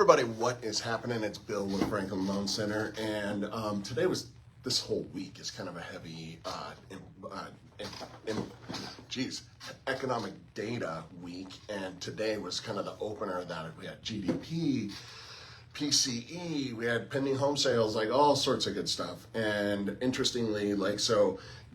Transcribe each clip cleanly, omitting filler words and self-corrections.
Everybody, what is happening? It's Bill with Franklin Loan Center, and this whole week is kind of a heavy, economic data week, and today was kind of the opener of that. We had GDP, PCE, we had pending home sales, like all sorts of good stuff. And interestingly,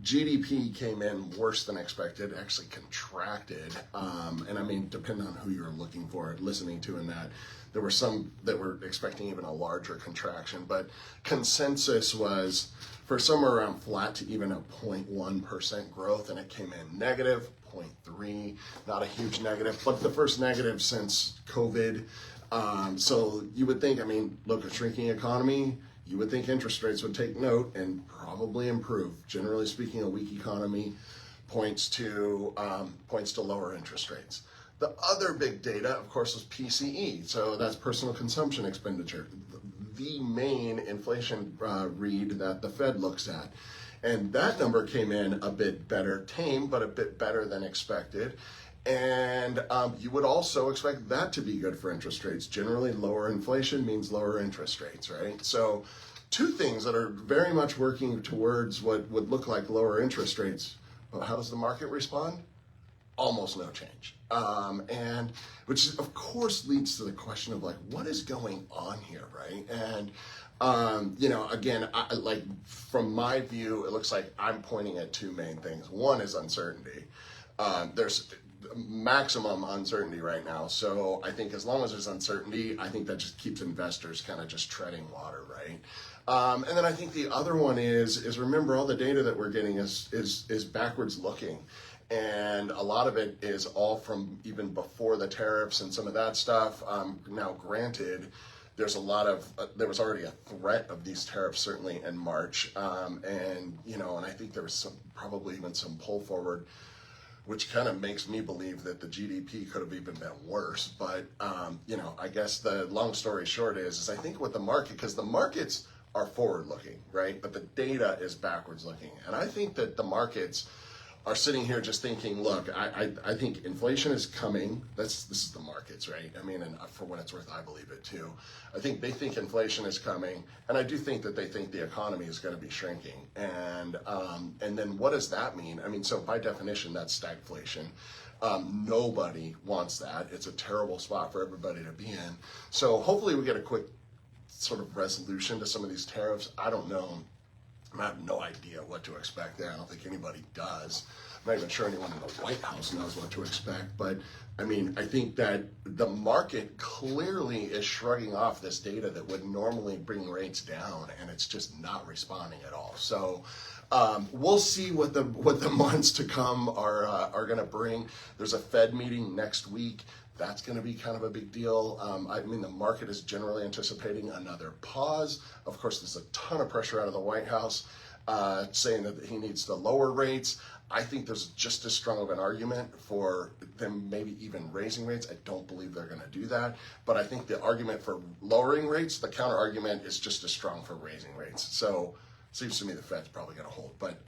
GDP came in worse than expected, actually contracted. And I mean, depending on who you're looking for, listening to in that, there were some that were expecting even a larger contraction, but consensus was for somewhere around flat to even a 0.1% growth, and it came in negative 0.3, not a huge negative, but the first negative since COVID. So you would think, look, a shrinking economy, you would think interest rates would take note and probably improve. Generally speaking, a weak economy points to lower interest rates. The other big data, of course, was PCE. So that's personal consumption expenditure, the main inflation read that the Fed looks at. And that number came in a bit better, tame, but a bit better than expected. And you would also expect that to be good for interest rates. Generally, lower inflation means lower interest rates, right? So two things that are very much working towards what would look like lower interest rates. Well, how does the market respond? Almost no change. And which of course leads to the question of what is going on here, right? And again, from my view, it looks like I'm pointing at two main things. One is uncertainty. There's maximum uncertainty right now. So I think as long as there's uncertainty, I think that just keeps investors kind of just treading water, right? And then I think the other one is remember, all the data that we're getting is backwards looking. And a lot of it is all from even before the tariffs and some of that stuff. Now, granted, there was already a threat of these tariffs certainly in March, and I think there was probably even some pull forward, which kind of makes me believe that the GDP could have even been worse. But I guess the long story short is I think with the market, because the markets are forward looking, right? But the data is backwards looking, and I think that the markets are sitting here just thinking, look, I think inflation is coming. This is the markets, right? And for what it's worth, I believe it too. I think they think inflation is coming, and I do think that they think the economy is going to be shrinking. And then what does that mean? So by definition, that's stagflation. Nobody wants that. It's a terrible spot for everybody to be in. So hopefully we get a quick sort of resolution to some of these tariffs. I don't know. I have no idea what to expect there. I don't think anybody does. I'm not even sure anyone in the White House knows what to expect. But I think that the market clearly is shrugging off this data that would normally bring rates down, and it's just not responding at all. So we'll see what the months to come are going to bring. There's a Fed meeting next week. That's going to be kind of a big deal. The market is generally anticipating another pause. Of course, there's a ton of pressure out of the White House saying that he needs to lower rates. I think there's just as strong of an argument for them maybe even raising rates. I don't believe they're going to do that. But I think the argument for lowering rates, the counter argument is just as strong for raising rates. So seems to me the Fed's probably going to hold, but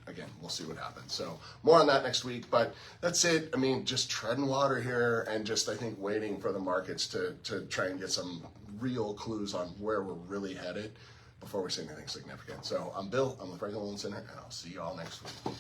again, we'll see what happens. So more on that next week, but that's it. Just treading water here and just, I think, waiting for the markets to try and get some real clues on where we're really headed before we say anything significant. So I'm Bill, I'm the Franklin Loan Center, and I'll see you all next week.